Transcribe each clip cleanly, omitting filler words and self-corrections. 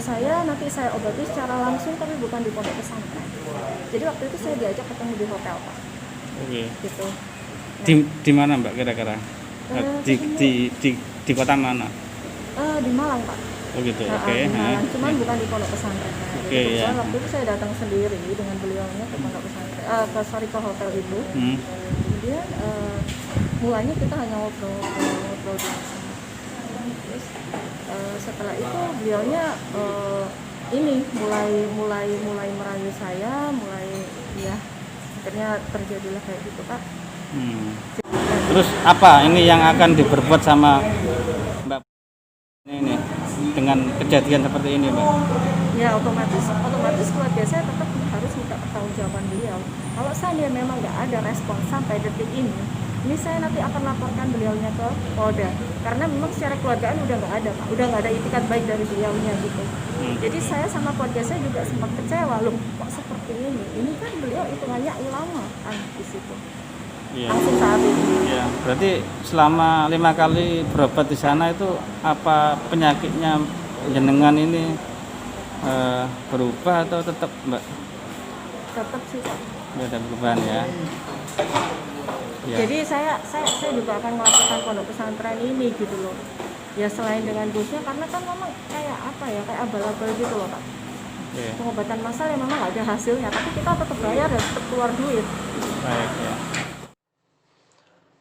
saya nanti saya obati secara langsung tapi bukan di pondok pesantren. Jadi waktu itu saya diajak ketemu di hotel Pak. Oke. Gitu. Di mana Mbak kira-kira? Di, Ketemu di, di, di kota mana? di Malang Pak. Oh gitu. Oke. Di Malang, cuman bukan di pondok pesantren. Jadi Oke, ya. kebetulan waktu itu saya datang sendiri dengan beliaunya ke pondok pesantren, ke hotel itu. Kemudian mulanya kita hanya ngobrol biasa. Terus setelah itu beliaunya ini mulai merayu saya, ya akhirnya terjadilah kayak gitu Pak. Terus apa ini yang akan diperbuat sama Mbak ini dengan kejadian seperti ini Mbak? Ya otomatis keluarga saya tetap harus minta pertanggungjawaban beliau. Kalau saya memang nggak ada respon sampai detik ini saya nanti akan laporkan beliaunya ke Polda. Karena memang secara keluargaan udah nggak ada Pak, udah nggak ada itikat baik dari beliaunya gitu. Jadi saya sama keluarga saya juga sempat kecewa, loh kok seperti ini? Ini kan beliau hitungannya ulama kan di situ. Iya. Langsung saat itu. Iya. Berarti selama 5 kali berobat di sana itu apa penyakitnya jenengan ini berubah atau tetap Mbak? Tetap sih Pak. Nggak ada perubahan ya. Ya. Jadi saya juga akan melakukan pondok pesantren ini gitu loh. Ya selain dengan dosnya karena kan memang kayak apa ya, kayak abal-abal gitu loh Pak. Oke. Pengobatan massal yang memang ada hasilnya, tapi kita tetap bayar dan tetap keluar duit. Baik ya.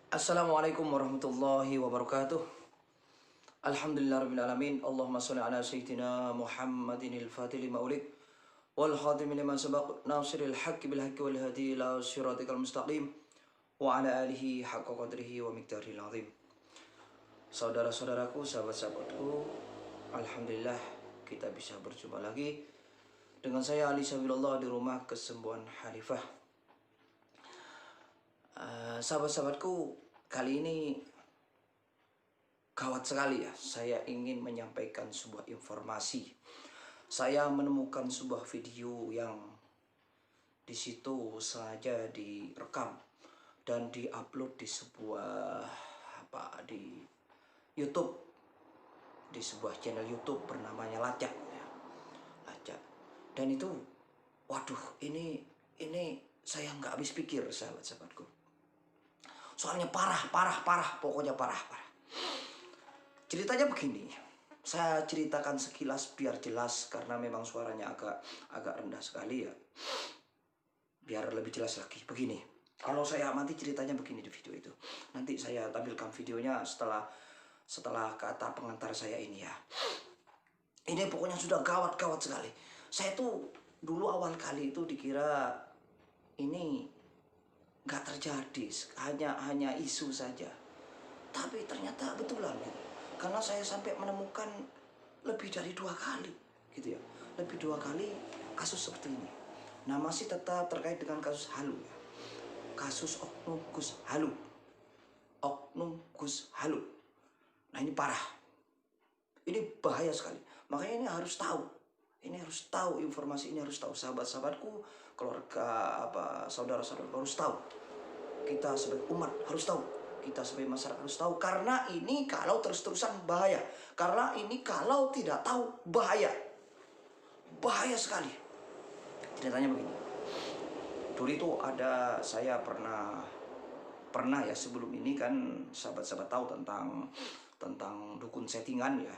Assalamualaikum warahmatullahi wabarakatuh. Alhamdulillahirrahmanirrahim. Allahumma salli ala sayyidina Muhammadin al-fatih lima ulik wal khatim lima sabaq nasiril haqqi bil haqqi wal hadi ila siratikal mustaqim wa ala alihi haqqa qadrihi wa miqdaril azim. Saudara-saudaraku, sahabat-sahabatku, alhamdulillah kita bisa berjumpa lagi dengan saya Ali Sabilullah di rumah kesembuhan Hanifah. Sahabat-sahabatku, kali ini gawat sekali ya. Saya ingin menyampaikan sebuah informasi. Saya menemukan sebuah video yang di situ sengaja direkam dan diupload di sebuah di YouTube, di sebuah channel YouTube bernamanya Lacak ya. Lacak. Dan itu waduh, ini saya nggak habis pikir sahabat-sahabatku. Soalnya parah, pokoknya parah. Ceritanya begini, saya ceritakan sekilas biar jelas karena memang suaranya agak rendah sekali ya. Biar lebih jelas lagi. Begini, kalau saya amati ceritanya begini di video itu. Nanti saya tampilkan videonya setelah kata pengantar saya ini ya. Ini pokoknya sudah gawat sekali. Saya tuh dulu awal kali itu dikira ini nggak terjadi, hanya isu saja. Tapi ternyata betulan gitu. Karena saya sampai menemukan lebih dari 2 kali gitu ya. Lebih 2 kali kasus seperti ini. Nah, masih tetap terkait dengan kasus Halu ya. Kasus Oknum Gus Halu. Oknum Gus Halu. Nah, ini parah. Ini bahaya sekali. Makanya ini harus tahu. Ini harus tahu informasi ini, harus tahu sahabat-sahabatku, keluarga saudara-saudara harus tahu. Kita sebagai umat harus tahu. Kita sebagai masyarakat harus tahu karena ini kalau terus-terusan bahaya. Karena ini kalau tidak tahu bahaya. Bahaya sekali. Ceritanya begini. Dulu itu saya pernah ya sebelum ini kan sahabat-sahabat tahu tentang dukun settingan ya.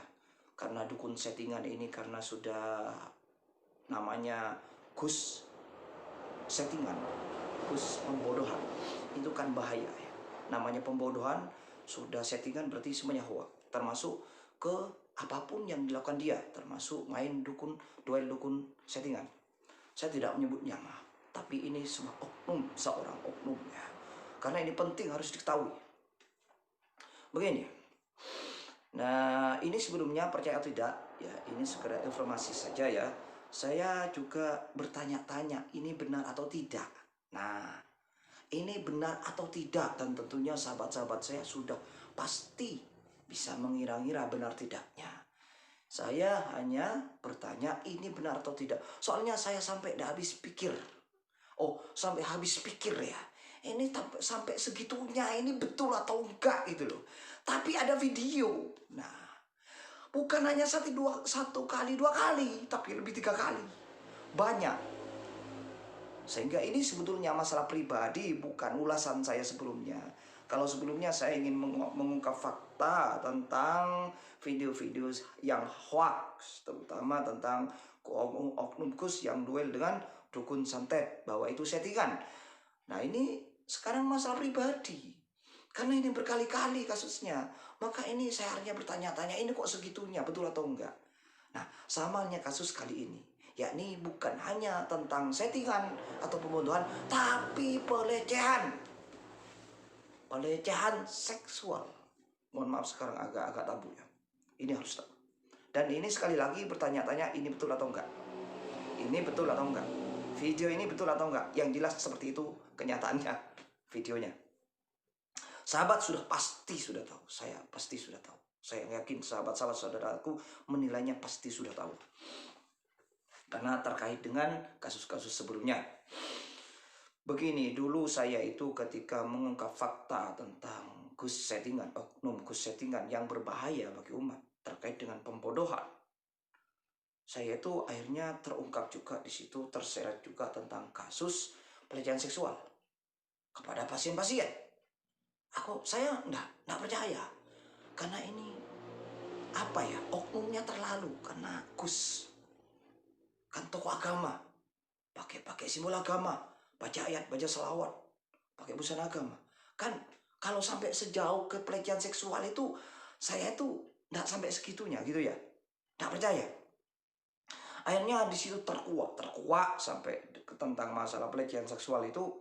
Karena dukun settingan ini karena sudah namanya Gus settingan, Gus pembodohan. Itu kan bahaya ya. Namanya pembodohan, sudah settingan berarti semuanya hoax. Termasuk ke apapun yang dilakukan dia, termasuk main duel dukun settingan. Saya tidak menyebutnya, tapi ini sebuah seorang oknum ya. Karena ini penting harus diketahui. Begini. Nah, ini sebelumnya percaya atau tidak, ya ini sekedar informasi saja ya. Saya juga bertanya-tanya, ini benar atau tidak. Nah, ini benar atau tidak, dan tentunya sahabat-sahabat saya sudah pasti bisa mengira-ngira benar tidaknya. Saya hanya bertanya ini benar atau tidak. Soalnya saya sampai dah habis pikir. Sampai habis pikir ya. Ini sampai segitunya ini betul atau enggak gitu loh. Tapi ada video. Nah, Bukan hanya satu kali, 2 kali, tapi lebih 3 kali. Banyak. Sehingga ini sebetulnya masalah pribadi, bukan ulasan saya sebelumnya. Kalau sebelumnya saya ingin mengungkap fakta tentang video-video yang hoax, terutama tentang oknum Gus yang duel dengan dukun santet, bahwa itu settingan. Nah ini sekarang masalah pribadi. Karena ini berkali-kali kasusnya, maka ini saya harusnya bertanya-tanya, ini kok segitunya, betul atau enggak? Nah, samanya kasus kali ini, yakni bukan hanya tentang settingan atau pembunuhan, tapi pelecehan. Pelecehan seksual. Mohon maaf sekarang agak tabu ya. Ini harus tahu. Dan ini sekali lagi bertanya-tanya, ini betul atau enggak? Ini betul atau enggak? Video ini betul atau enggak? Yang jelas seperti itu kenyataannya, videonya. Sahabat pasti sudah tahu. Saya pasti sudah tahu. Saya yakin sahabat-sahabat saudaraku menilainya pasti sudah tahu. Karena terkait dengan kasus-kasus sebelumnya. Begini, dulu saya itu ketika mengungkap fakta tentang Gus settingan, oknum Gus settingan yang berbahaya bagi umat terkait dengan pembodohan. Saya itu akhirnya terungkap juga di situ, terseret juga tentang kasus pelecehan seksual kepada pasien-pasien. Saya enggak percaya. Karena ini oknumnya terlalu. Karena Gus kan tokoh agama, pakai simbol agama, baca ayat, baca selawat, pakai busana agama. Kan kalau sampai sejauh ke pelecehan seksual itu, saya itu enggak sampai segitunya gitu ya. Enggak percaya. Akhirnya di situ terkuak sampai tentang masalah pelecehan seksual itu.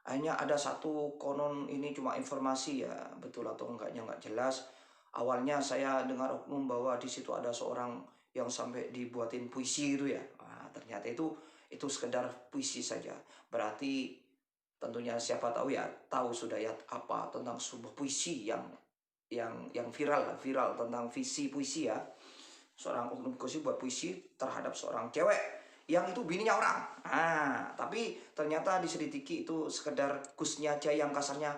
Hanya ada satu, konon ini cuma informasi ya, betul atau enggaknya enggak jelas. Awalnya saya dengar oknum bahwa di situ ada seorang yang sampai dibuatin puisi gitu ya. Nah, ternyata itu sekedar puisi saja. Berarti tentunya siapa tahu ya, tahu sudah ya apa tentang sebuah puisi yang viral tentang visi puisi ya. Seorang oknum Gus buat puisi terhadap seorang cewek yang itu bininya orang. Tapi ternyata diselidiki itu sekedar Gusnya aja yang kasarnya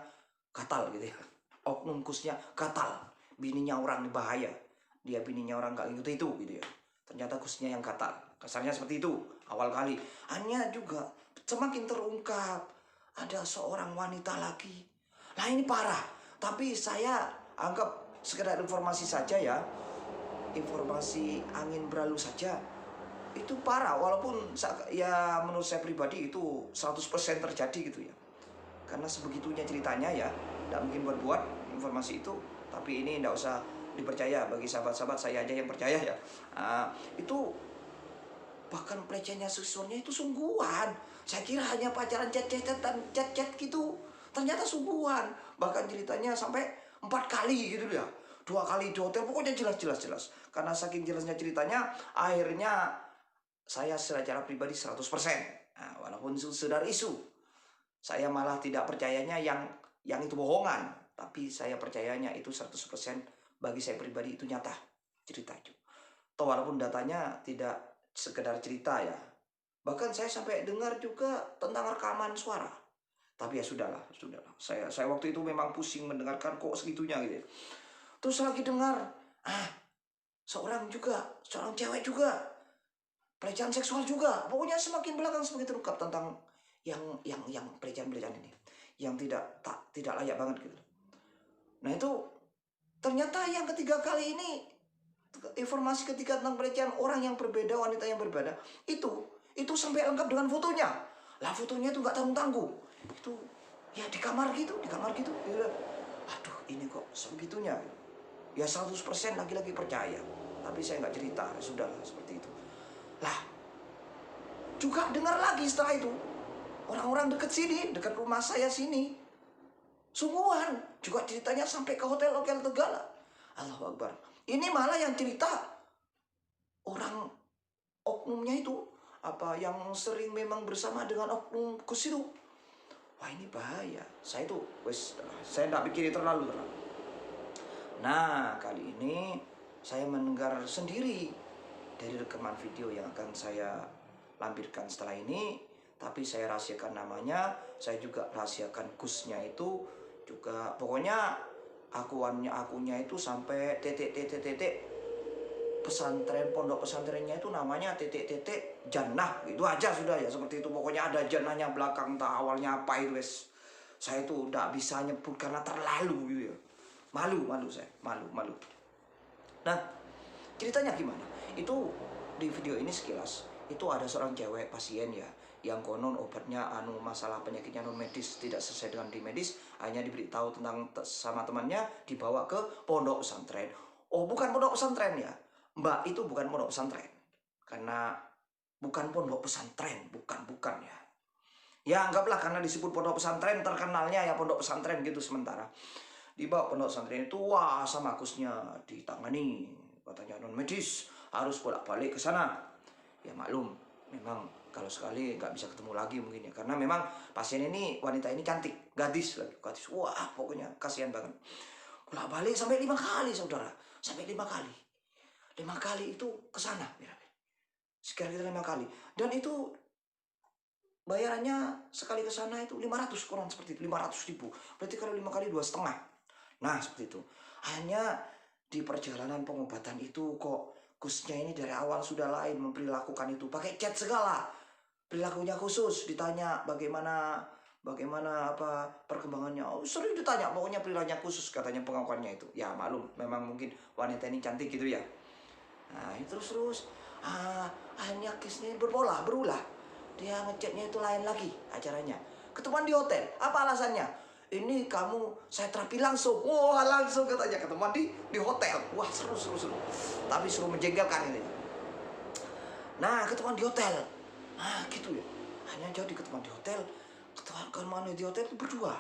gatal gitu ya. Oknum Gusnya gatal, bininya orang ini bahaya. Dia bininya orang gak ngikut itu gitu ya. Ternyata Gusnya yang gatal. Kasarnya seperti itu awal kali. Hanya juga semakin terungkap ada seorang wanita lagi. Nah ini parah. Tapi saya anggap sekedar informasi saja ya. Informasi angin berlalu saja. Itu parah, walaupun ya menurut saya pribadi itu 100% terjadi gitu ya. Karena sebegitunya ceritanya ya, tidak mungkin buat informasi itu. Tapi ini tidak usah dipercaya, bagi sahabat-sahabat saya aja yang percaya ya. Itu bahkan pelecehannya seksualnya itu sungguhan. Saya kira hanya pacaran chat gitu, ternyata sungguhan. Bahkan ceritanya sampai 4 kali gitu ya, 2 kali di hotel, pokoknya jelas. Karena saking jelasnya ceritanya, akhirnya saya secara pribadi 100%. Nah, walaupun sudah isu, saya malah tidak percayanya yang itu bohongan. Tapi saya percayanya itu 100%, bagi saya pribadi itu nyata cerita itu. Atau walaupun datanya tidak sekedar cerita ya. Bahkan saya sampai dengar juga tentang rekaman suara. Tapi ya sudahlah. Saya waktu itu memang pusing mendengarkan kok segitunya gitu. Terus lagi dengar, seorang cewek juga pelecehan seksual juga. Pokoknya semakin belakang semakin terungkap tentang yang pelecehan ini, yang tidak layak banget gitu. Nah itu ternyata yang ketiga kali ini, informasi ketiga tentang pelecehan orang yang berbeda, wanita yang berbeda, itu sampai lengkap dengan fotonya. Lah fotonya itu nggak tanggung-tanggung. Itu ya di kamar gitu. Aduh ini kok sebegitunya. Ya 100% lagi-lagi percaya. Tapi saya nggak cerita, sudahlah seperti itu. Lah, juga dengar lagi setelah itu, orang-orang dekat rumah saya sini, sungguhan, juga ceritanya sampai ke hotel Tegala. Allahu Akbar. Ini malah yang cerita orang oknumnya itu, yang sering memang bersama dengan oknum Gus itu. Wah ini bahaya. Saya tidak pikirin terlalu. Nah kali ini saya mendengar sendiri dari rekaman video yang akan saya lampirkan setelah ini. Tapi saya rahasiakan namanya, saya juga rahasiakan Gusnya itu juga. Pokoknya akunnya itu sampai titik. pondok pesantrennya itu namanya titik-titik jannah, itu aja sudah ya, seperti itu. Pokoknya ada jannahnya belakang, entah awalnya apa itu wes. Saya itu udah bisa nyebut karena terlalu gitu ya. Malu saya, malu. Nah, ceritanya gimana? Itu di video ini sekilas, itu ada seorang cewek pasien ya, yang konon obatnya masalah penyakitnya non medis, tidak sesuai dengan di medis, hanya diberitahu tentang sama temannya, dibawa ke pondok pesantren. Oh, bukan pondok pesantren ya, Mbak, itu bukan pondok pesantren, karena bukan pondok pesantren, bukan ya. Ya anggaplah karena disebut pondok pesantren, terkenalnya ya pondok pesantren gitu sementara. Dibawa pondok pesantren itu, wah sama Gusnya ditangani, katanya non medis, harus bolak-balik ke sana. Ya maklum, memang kalau sekali nggak bisa ketemu lagi mungkin ya, karena memang pasien ini, wanita ini cantik, gadis. Wah pokoknya kasihan banget. Bolak-balik sampai 5 kali saudara, sampai 5 kali. 5 kali itu ke sana, sekali 5 kali. Dan itu bayarannya sekali ke sana itu 500 kurang seperti itu, 500.000. Berarti kalau 5 kali 2,5. Nah seperti itu. Akhirnya di perjalanan pengobatan itu kok Gusnya ini dari awal sudah lain memperlakukan itu, pakai chat segala, perilakunya khusus, ditanya bagaimana apa perkembangannya, sering ditanya, pokoknya perilakunya khusus katanya pengakuannya itu. Ya maklum, memang mungkin wanita ini cantik gitu ya. Nah terus akhirnya kisnya berulah. Dia ngechatnya itu lain lagi acaranya. Ketemuan di hotel. Apa alasannya? Ini kamu saya terapi langsung. Wah langsung katanya ketemuan di hotel. Wah seru. Tapi seru menjengkelkan ini. Nah ketemuan di hotel. Nah gitu ya. Hanya jadi ketemuan di hotel. Ketemuan di hotel itu berdua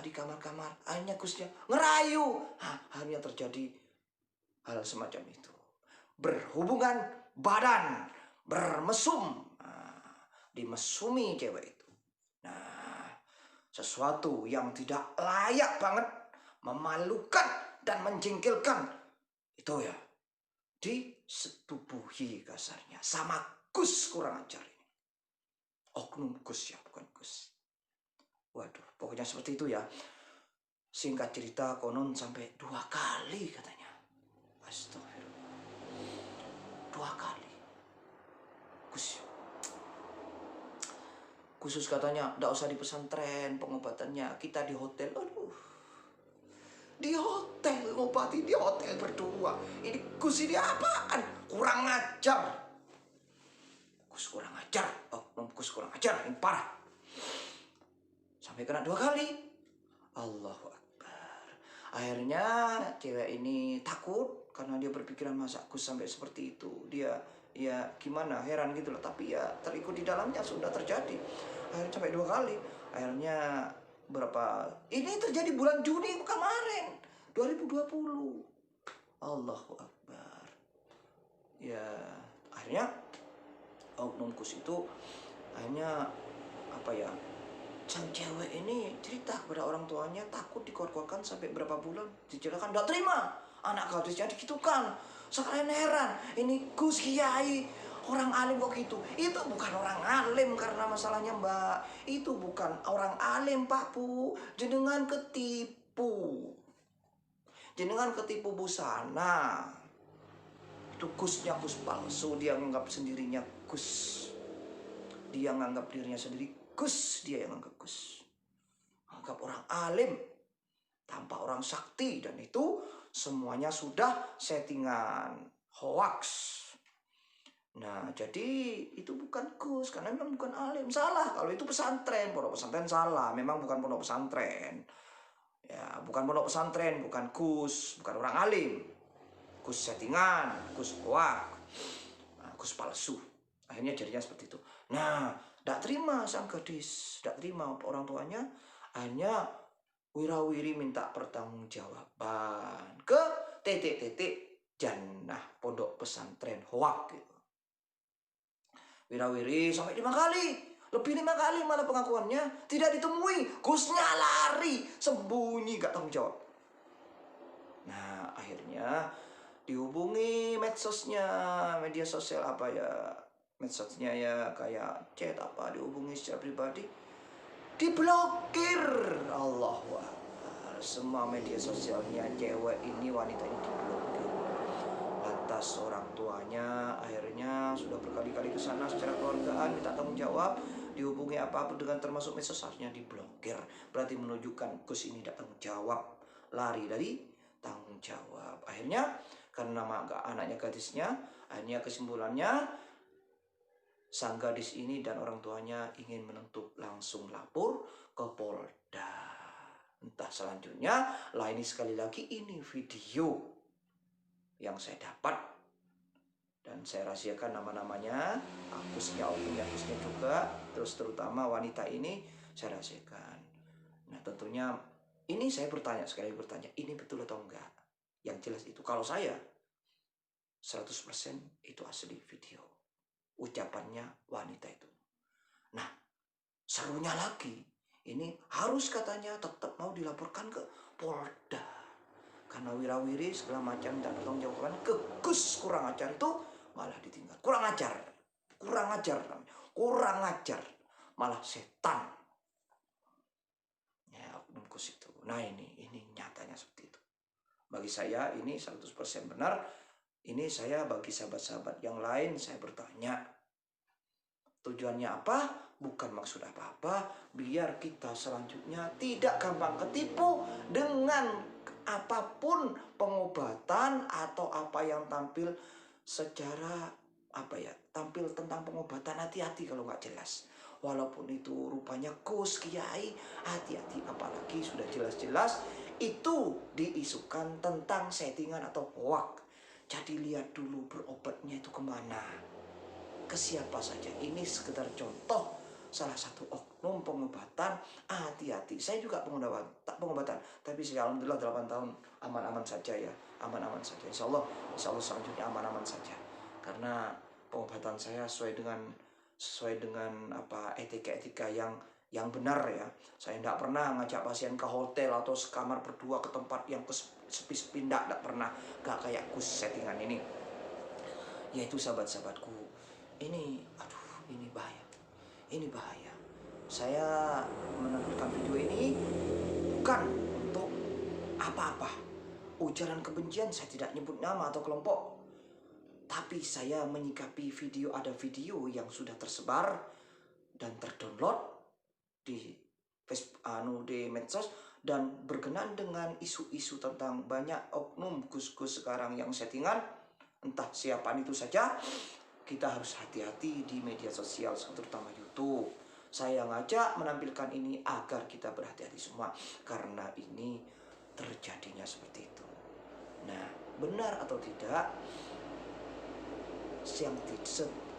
di kamar-kamar. Akhirnya Gusnya ngerayu. Akhirnya terjadi hal semacam itu. Berhubungan badan, bermesum, dimesumi cewek itu. Nah, sesuatu yang tidak layak banget, memalukan dan menjengkelkan itu ya, disetubuhi kasarnya sama Gus kurang ajar ini. Oknum Gus ya, bukan Gus. Waduh, pokoknya seperti itu ya. Singkat cerita konon sampai 2 kali katanya. Astagfirullah. 2 kali. Gus. Khusus katanya, enggak usah di pesantren pengobatannya, kita di hotel. Aduh. Di hotel, ngobati di hotel berdua. Ini Gus ini apaan? Kurang ajar. Gus kurang ajar. Gus kurang ajar, ini parah. Sampai kena 2 kali. Allahu Akbar. Akhirnya cewek ini takut karena dia berpikiran masa Gus sampai seperti itu. Dia ya gimana, heran gitu loh. Tapi ya terikut di dalamnya sudah terjadi. Akhirnya sampai 2 kali. Akhirnya ini terjadi bulan Juni kemarin 2020. Allahu Akbar. Ya akhirnya oknum Gus itu akhirnya apa ya, sang cewek ini cerita kepada orang tuanya, takut dikeluarkan sampai berapa bulan, diceritakan nggak terima anak gadisnya digitukan. Sekarang heran, ini Gus Kiai orang alim kok gitu. Itu bukan orang alim karena masalahnya Mbak, itu bukan orang alim Pak Bu, jenengan ketipu busana. Itu Gusnya Gus palsu, dia menganggap sendirinya Gus, dia menganggap dirinya sendiri Gus, dia yang anggap Gus, anggap orang alim tanpa orang sakti, dan itu semuanya sudah settingan hoax. Nah jadi itu bukan Gus karena memang bukan alim, salah kalau itu pesantren, pondok pesantren salah, memang bukan pondok pesantren ya, bukan pondok pesantren, bukan Gus, bukan orang alim, Gus settingan, Gus hoax, Gus palsu. Akhirnya jadinya seperti itu. Nah tidak terima sang gadis, tidak terima orang tuanya, hanya wirawiri minta pertanggungjawaban ke titik-titik jannah pondok pesantren hoak gitu. Wirawiri sampai 5 kali, lebih 5 kali malah pengakuannya tidak ditemui. Gusnya lari, sembunyi, gak tanggung jawab. Nah akhirnya dihubungi media sosial apa ya, medsosnya ya kayak chat apa, dihubungi secara pribadi, diblokir. Allahu Akbar. Semua media sosialnya cewek ini, wanita ini diblokir. atas orang tuanya. Akhirnya sudah berkali-kali ke sana secara keluargaan, minta tanggung jawab, dihubungi apapun dengan termasuk medsos harusnya diblokir. Berarti menunjukkan Gus ini tidak tanggung jawab, lari dari tanggung jawab. Akhirnya karena anaknya gadisnya, akhirnya kesimpulannya sang gadis ini dan orang tuanya ingin menuntut langsung lapor ke Polda. Entah selanjutnya lah, ini sekali lagi ini video yang saya dapat dan saya rahasiakan nama-namanya, akusnya, akusnya juga, terus terutama wanita ini saya rahasiakan. Nah tentunya ini saya bertanya, sekali bertanya, ini betul atau enggak? Yang jelas itu kalau saya 100% itu asli video ucapannya wanita itu. Nah serunya lagi, ini harus katanya tetap mau dilaporkan ke Polda karena wirawiri segala macam dan bertanggung jawaban ke Gus. Kurang ajar itu malah ditinggal. Kurang ajar malah setan ya oknum Gus itu. Nah ini nyatanya seperti itu. Bagi saya ini 100% benar. Ini saya bagi sahabat-sahabat yang lain saya bertanya, tujuannya apa? Bukan maksud apa-apa, biar kita selanjutnya tidak gampang ketipu dengan apapun pengobatan atau apa yang tampil secara tampil tentang pengobatan. Hati-hati kalau nggak jelas. Walaupun itu rupanya Gus Kiai, hati-hati, apalagi sudah jelas-jelas itu diisukan tentang settingan atau hoax. Jadi lihat dulu berobatnya itu kemana, ke siapa saja. Ini sekedar contoh salah satu oknum pengobatan. Hati-hati. Saya juga pengobatan, tapi saya alhamdulillah 8 tahun aman-aman saja ya, aman-aman saja. Insya Allah selanjutnya aman-aman saja. Karena pengobatan saya sesuai dengan etika yang benar ya. Saya tidak pernah ngajak pasien ke hotel atau sekamar berdua ke tempat yang sepi-sepi, tidak pernah. Gak kayak Gus settingan ini. Yaitu sahabat-sahabatku, ini bahaya. Saya menampilkan video ini bukan untuk apa-apa. Ujaran kebencian saya tidak nyebut nama atau kelompok. Tapi saya menyikapi ada video yang sudah tersebar dan terdownload di Facebook, di medsos, dan berkenaan dengan isu-isu tentang banyak oknum Gus-Gus sekarang yang settingan, entah siapa itu saja. Kita harus hati-hati di media sosial, terutama YouTube. Saya ngajak menampilkan ini agar kita berhati-hati semua, karena ini terjadinya seperti itu. Nah, benar atau tidak,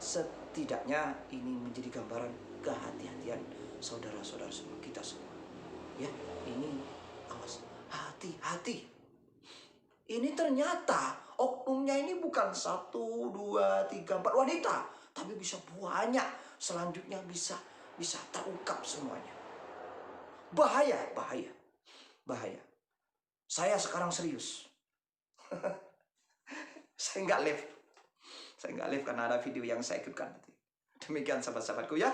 setidaknya ini menjadi gambaran kehati-hatian saudara-saudara semua, kita semua. Ya, ini awas, hati-hati. Ini ternyata oknumnya ini bukan 1, 2, 3, 4 wanita, tapi bisa banyak. Selanjutnya bisa terungkap semuanya. Bahaya. Saya sekarang serius. Saya nggak live karena ada video yang saya ikutkan. Demikian sahabat-sahabatku ya.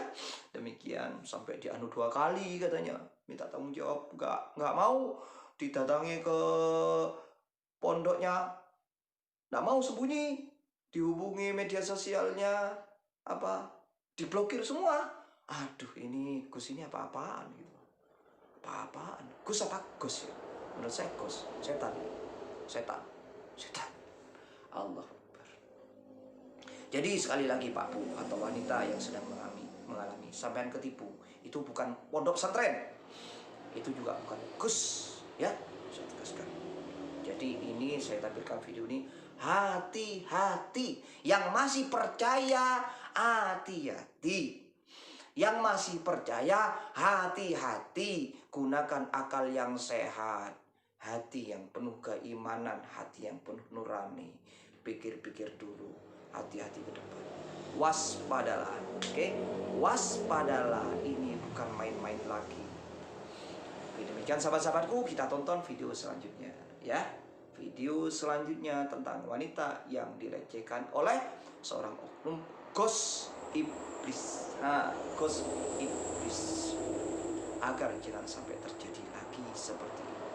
Demikian sampai dianu 2 kali katanya. Minta tanggung jawab, nggak mau didatangi ke pondoknya, nggak mau sembunyi, dihubungi media sosialnya, diblokir semua. Aduh, ini Gus ini apa-apaan gitu. Apa-apaan? Gus apa Gus ya? Menurut saya Gus, setan. Allah Akbar. Jadi sekali lagi Pak Bu atau wanita yang sedang mengalami sampean ketipu, itu bukan pondok pesantren. Itu juga bukan Gus ya, saya tegaskan. Jadi ini saya tampilkan video ini, hati-hati. Yang masih percaya, hati-hati. Yang masih percaya, hati-hati. Gunakan akal yang sehat, hati yang penuh keimanan, hati yang penuh nurani. Pikir-pikir dulu, hati-hati ke depan. Waspadalah, oke? Waspadalah, ini bukan main-main lagi. Demikian sahabat-sahabatku, kita tonton video selanjutnya ya. Video selanjutnya tentang wanita yang dilecehkan oleh seorang oknum Gus Iblis. Gus Iblis. Agar jangan sampai terjadi lagi seperti ini.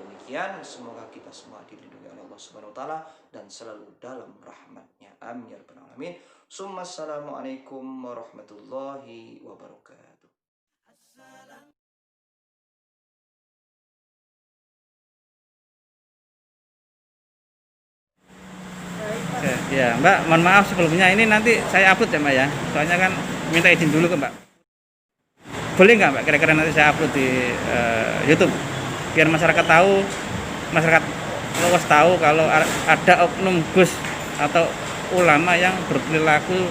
Demikian demikian, semoga kita semua dilindungi oleh Allah Subhanahu wa taala dan selalu dalam rahmatnya. Amin ya rabbal alamin. Assalamualaikum warahmatullahi wabarakatuh. Oke, ya Mbak, mohon maaf sebelumnya, ini nanti saya upload ya Mbak ya, soalnya kan minta izin dulu ke Mbak. Boleh nggak Mbak kira-kira nanti saya upload di YouTube biar masyarakat tahu, masyarakat luas tahu kalau ada oknum Gus atau ulama yang berperilaku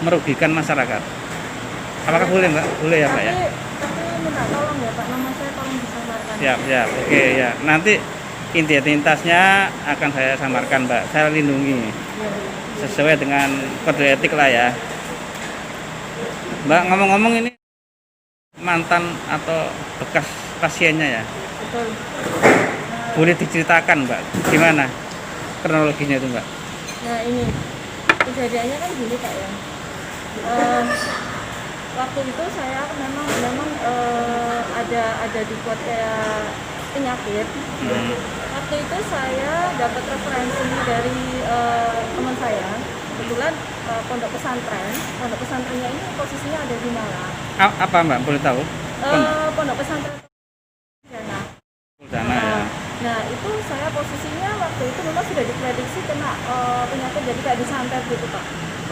merugikan masyarakat. Apakah boleh Mbak? Boleh ya Mbak ya? Tapi minta tolong ya Pak, nama saya tolong disamarkan. Siap, siap. Oke ya. Nanti identitasnya akan saya samarkan Mbak. Saya lindungi sesuai dengan kode etik lah ya. Mbak, ngomong-ngomong ini mantan atau bekas pasiennya ya? Betul. Boleh diceritakan Mbak, gimana kronologinya itu Mbak? Nah ini kejadiannya kan gini Pak ya. Waktu itu saya memang ada dibuat kayak penyakit. Waktu itu saya dapat referensi dari teman saya. Kebetulan pondok pesantrennya ini posisinya ada di Malang. Apa Mbak, boleh tahu? Pondok pesantren Dana ya. Nah itu saya posisinya waktu itu memang sudah diprediksi kena penyakit jadi kayak disantet gitu Pak.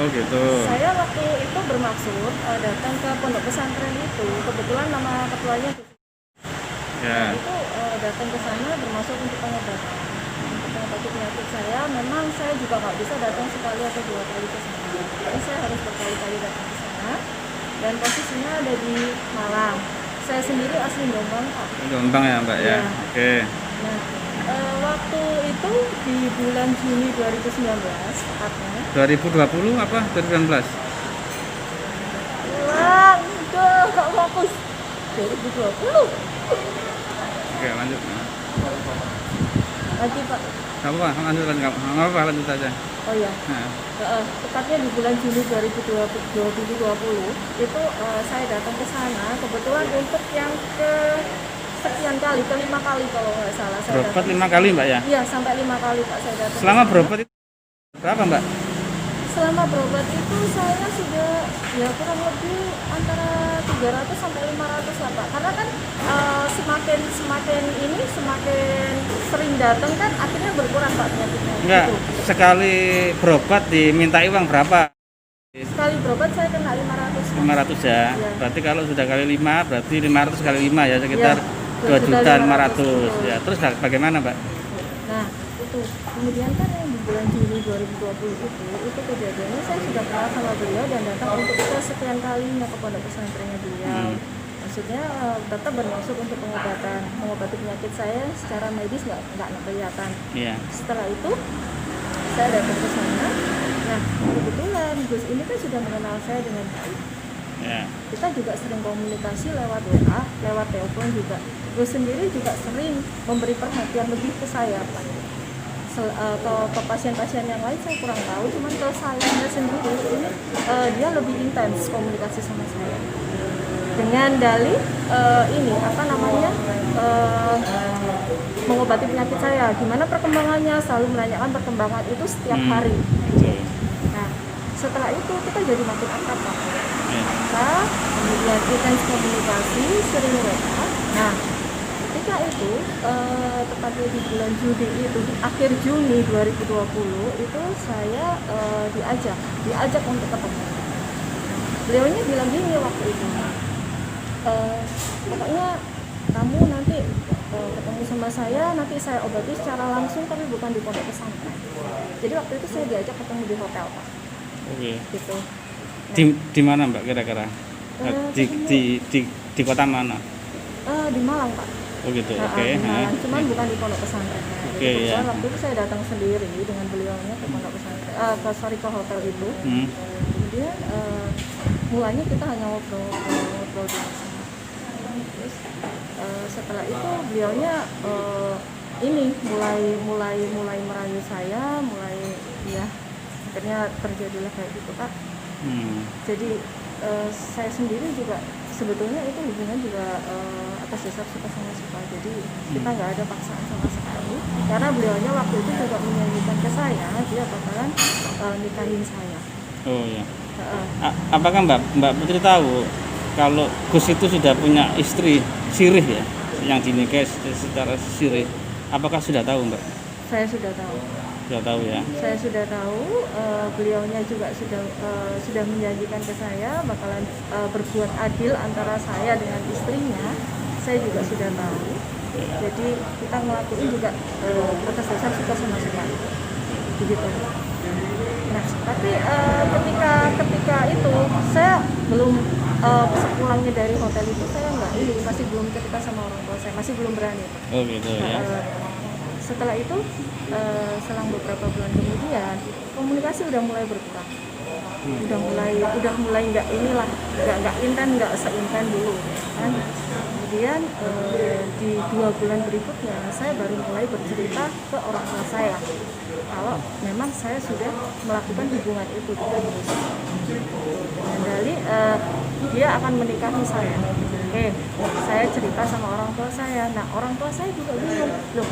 Oh gitu. Saya waktu itu bermaksud datang ke pondok pesantren itu, kebetulan nama ketuanya Ya. itu datang ke sana bermaksud untuk pengobatan. Untuk mengobati penyakit saya, memang saya juga nggak bisa datang sekali atau 2 kali ke sana. Jadi saya harus berkali-kali datang ke sana. Dan posisinya ada di Malang. Saya sendiri asli Jombang Pak. Jombang ya Mbak ya. Ya. Oke. Nah, waktu itu di bulan Juni 2019 tepatnya. 2020 apa 2019? Ulang, udah gak fokus. 2020. Oke, lanjut. Lagi Pak. Gak apa-apa, lanjut aja. Oh iya. Nah, Tepatnya di bulan Juni 2020 itu saya datang ke sana kebetulan untuk yang ke sekian kali, ke-5 kali kalau nggak salah saya berobat datang. 5 kali Mbak ya? Iya, sampai 5 kali Pak saya datang. Selama ke sana. berobat itu berapa Mbak? Selama berobat itu saya sudah ya kurang lebih antara 300 sampai 500 lah Pak. Karena kan semakin sering datang kan akhirnya berkurang Pak penyakitnya. Enggak, Gitu. sekali berobat dimintai uang berapa? Sekali berobat saya kena 500 Pak. 500 ya. Iya. Berarti kalau sudah kali 5 berarti 500 kali 5 ya sekitar Iya, 2.500.000 betul. ya. Terus bagaimana Mbak? Nah itu kemudian kan yang di bulan Juni 2020 itu kejadiannya saya sudah kenal sama beliau dan datang untuk kesekian kalinya ke pondok pesantrennya beliau. Maksudnya tetap bermaksud untuk mengobati penyakit saya secara medis nggak kelihatan. Iya. Setelah itu saya datang ke sana. Nah kebetulan Gus ini kan sudah mengenal saya dengan baik. Ya. Kita juga sering komunikasi lewat WA, lewat telepon juga. Gus sendiri juga sering memberi perhatian lebih ke saya Pak. Ke pasien-pasien yang lain saya kurang tahu, cuman kalau saya sendiri ini dia lebih intens komunikasi sama saya dengan dalih mengobati penyakit saya. Gimana perkembangannya, selalu menanyakan perkembangan itu setiap hari. Betul. Nah setelah itu kita jadi makin akrab Pak. Ya. Kita kemudian intens komunikasi, sering WA. Nah ketika itu tepatnya di bulan Juni itu di akhir Juni 2020 itu saya diajak untuk ketemu. Beliaunya bilang gini waktu itu, pokoknya kamu nanti ketemu sama saya, nanti saya obati secara langsung tapi bukan di pondok pesantren. Jadi waktu itu saya diajak ketemu di hotel Pak. Oke. Gitu. Di mana Mbak kira-kira? Di kota mana? Di Malang Pak. Oh gitu. Nah, Oke. di Malang, cuman bukan di pondok pesantren. Oke, ya. Waktu itu saya datang sendiri dengan beliaunya ke pondok pesantren, ke hotel itu. Kemudian mulanya kita hanya ngobrol di sana. Terus setelah itu beliaunya mulai merayu saya, akhirnya terjadilah kayak gitu Pak. Jadi saya sendiri juga sebetulnya itu hubungan juga atas dasar suka sama suka, jadi kita nggak ada paksaan sama sekali, karena beliaunya waktu itu juga menyanyikan ke saya dia bakalan nikahin saya. Oh ya. Apakah Mbak Putri tahu kalau Gus itu sudah punya istri sirih ya, yang dinikahi secara sirih? Apakah sudah tahu Mbak? Saya sudah tahu. Sudah tahu ya. Saya sudah tahu, beliaunya juga sudah menjanjikan ke saya bakalan berbuat adil antara saya dengan istrinya. Saya juga sudah tahu. Jadi kita ngelakuin juga atas dasar suka sama suka. Begitu. Nah, tapi ketika itu saya belum sepulangnya dari hotel itu saya masih belum cerita sama orang tua saya, masih belum berani. Oh gitu ya. Setelah itu selang beberapa bulan kemudian komunikasi udah mulai berkurang, udah mulai nggak intens, nggak seinten dulu kan. Kemudian di 2 bulan berikutnya saya baru mulai bercerita ke orang tua saya kalau memang saya sudah melakukan hubungan itu dengan Gus. Dari dia akan menikahi saya. Oke, saya cerita sama orang tua saya. Nah, orang tua saya juga bingung, loh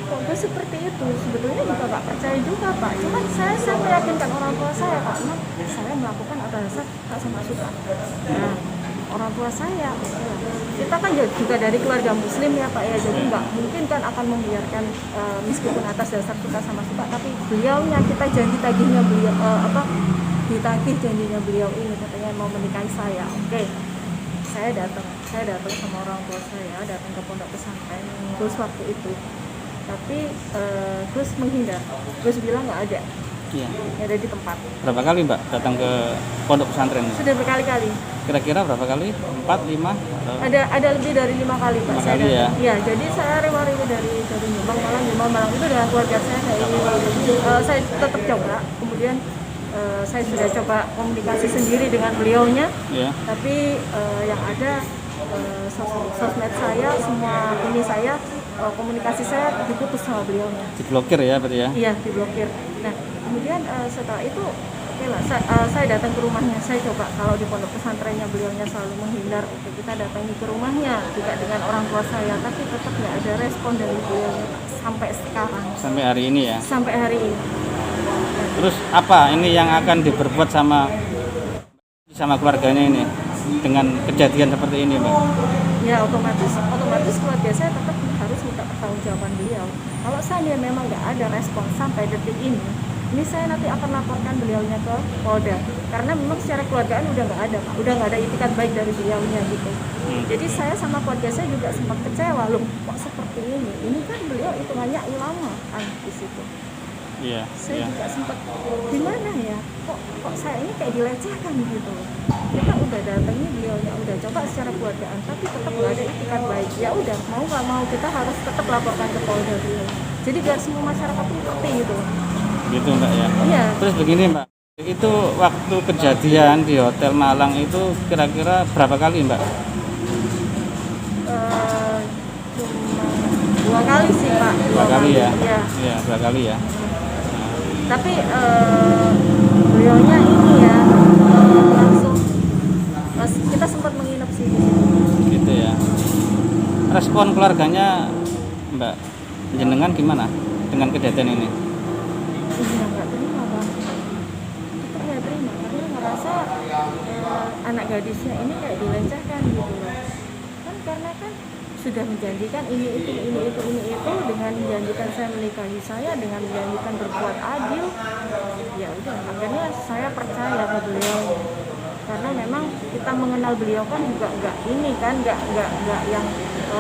kok gue seperti itu? Sebetulnya juga gak percaya juga Pak, cuman saya meyakinkan orang tua saya karena saya melakukan atas dasar tak sama suka. Nah, orang tua saya, kita kan juga dari keluarga muslim ya Pak ya, jadi nggak mungkin kan akan membiarkan meskipun atas dasar suka sama suka, tapi beliaunya kita janji-tagihnya beliau ditagih janjinya beliau ini katanya mau menikahi saya. Oke, saya datang sama orang tua saya, datang ke pondok pesantren Gus waktu itu, tapi Gus menghindar. Gus bilang nggak ada. Iya. Ada di tempat. Berapa kali Mbak datang ke pondok pesantren? Sudah berkali-kali. Kira-kira berapa kali? 4, 5? Atau? Ada lebih dari 5 kali Pak. 5 kali ya? Iya, jadi saya rewari dari Jombang itu dengan keluarga saya saya tetap coba. Kemudian saya sudah coba komunikasi sendiri dengan beliaunya. Iya. Tapi yang ada sosmed saya, semua ini saya komunikasi saya diputus sama beliaunya. Diblokir ya berarti ya? Iya, diblokir. Nah, kemudian setelah itu oke lah, saya datang ke rumahnya. Saya coba kalau di pondok pesantrennya beliaunya selalu menghindar, oke kita datangi ke rumahnya juga dengan orang tua saya, tapi tetap nggak ada respon dari beliaunya sampai sekarang. Sampai hari ini ya? Sampai hari ini. Terus apa ini yang akan diperbuat sama keluarganya ini dengan kejadian seperti ini Mbak? Ya otomatis keluarga saya tetap harus minta pertanggungjawaban beliau. Kalau saya memang nggak ada respon sampai detik ini saya nanti akan laporkan beliaunya ke Polda, karena memang secara keluargaan udah nggak ada Pak, udah nggak ada itikat baik dari beliaunya gitu. Jadi saya sama keluarga saya juga sempat kecewa, loh kok seperti ini kan beliau hitungannya ulama kan di situ. Iya. Saya juga sempat gimana ya, kok saya ini kayak dilecehkan gitu. Kita udah datangnya beliaunya udah coba secara keluargaan, tapi tetap nggak ada itikat baik. Ya udah mau nggak mau kita harus tetap laporkan ke Polda beliau. Jadi biar semua masyarakat itu ngerti gitu. Gitu Mbak ya? Iya. Terus begini Mbak, itu waktu kejadian di Hotel Malang itu kira-kira berapa kali Mbak? Cuma 2 kali sih Pak. 2 kali ya? Iya. Iya, 2 kali ya. Tapi beliaunya ini ya langsung kita sempat menginap sih. Gitu ya. Respon keluarganya Mbak jenengan gimana dengan kejadian ini? Iya nggak terima Bang. Kita nggak terima karena ngerasa anak gadisnya ini kayak dilecehkan gitu loh. Karena sudah menjanjikan ini itu dengan menjanjikan saya menikahi saya, dengan menjanjikan berbuat adil. Ya udah, akhirnya saya percaya ke beliau karena memang kita mengenal beliau kan juga nggak yang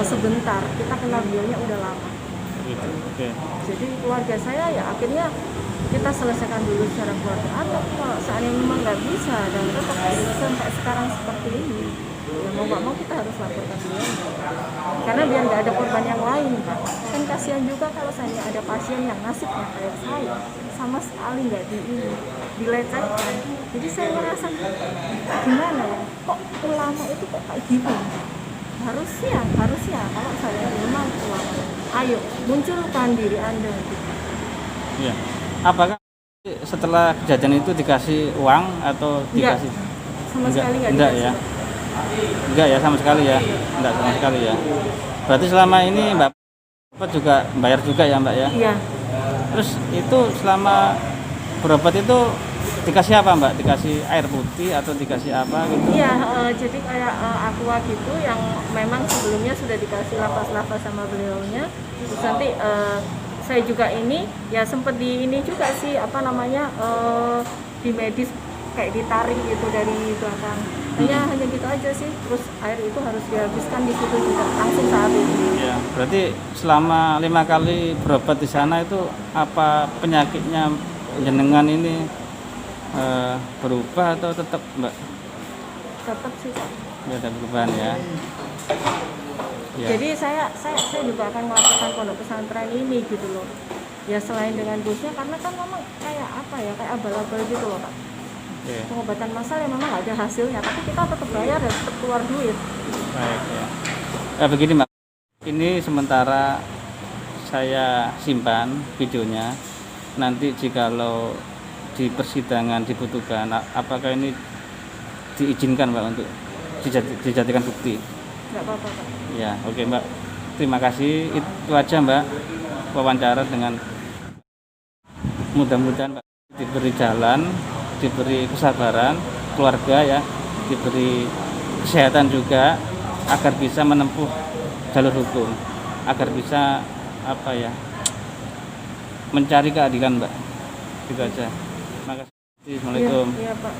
sebentar, kita kenal beliaunya udah lama. Gitu. Oke. Jadi keluarga saya ya akhirnya kita selesaikan dulu secara keluarga, atau kalau seandainya memang nggak bisa dan tetap sampai sekarang seperti ini, ya mau nggak mau kita harus laporkan beliau karena biar nggak ada korban yang lain Pak. Kan kasihan juga kalau saya ada pasien yang nasibnya kayak saya sama sekali nggak dilecehkan. Jadi saya merasa gimana ya, kok ulama itu kok kayak gitu. Harusnya kalau saya memang ulama, ayo munculkan diri Anda gitu. Iya. Apakah setelah kejadian itu dikasih uang atau dikasih? Sama sekali nggak enggak dikasih. ya. Enggak ya sama sekali ya, enggak sama sekali ya. Berarti selama ini Mbak juga bayar juga ya Mbak ya? Iya. Terus itu selama berobat itu dikasih apa Mbak? Dikasih air putih atau dikasih apa gitu? Iya, jadi kayak aqua gitu yang memang sebelumnya sudah dikasih lapas-lapas sama beliaunya. Terus nanti saya juga ini ya sempet di ini juga sih apa namanya di medis kayak ditarik gitu dari belakang. Hanya gitu aja sih. Terus air itu harus dihabiskan di situ juga langsung saat itu. Ya, berarti selama 5 kali berobat di sana itu apa penyakitnya jenengan ini berubah atau tetap Mbak? Tetap sih Kak. Nggak ada perubahan ya? Ya. Jadi saya juga akan melakukan pondok pesantren ini gitu loh. Ya selain dengan dosnya karena kan memang kayak apa ya kayak abal-abal gitu loh Kak. Oke. Pengobatan massal yang memang ada hasilnya, tapi kita tetap bayar dan tetap keluar duit. Baik ya. Begini Mbak, ini sementara saya simpan videonya. Nanti jikalau di persidangan dibutuhkan, apakah ini diizinkan Mbak untuk dijadikan bukti? Nggak apa-apa Kak. Ya, oke Mbak. Terima kasih. Itu aja Mbak wawancara dengan mudah-mudahan Mbak diberi jalan, diberi kesabaran, keluarga ya, diberi kesehatan juga agar bisa menempuh jalur hukum, agar bisa apa ya mencari keadilan Mbak. Itu aja. Terima kasih. Assalamualaikum. Iya Pak.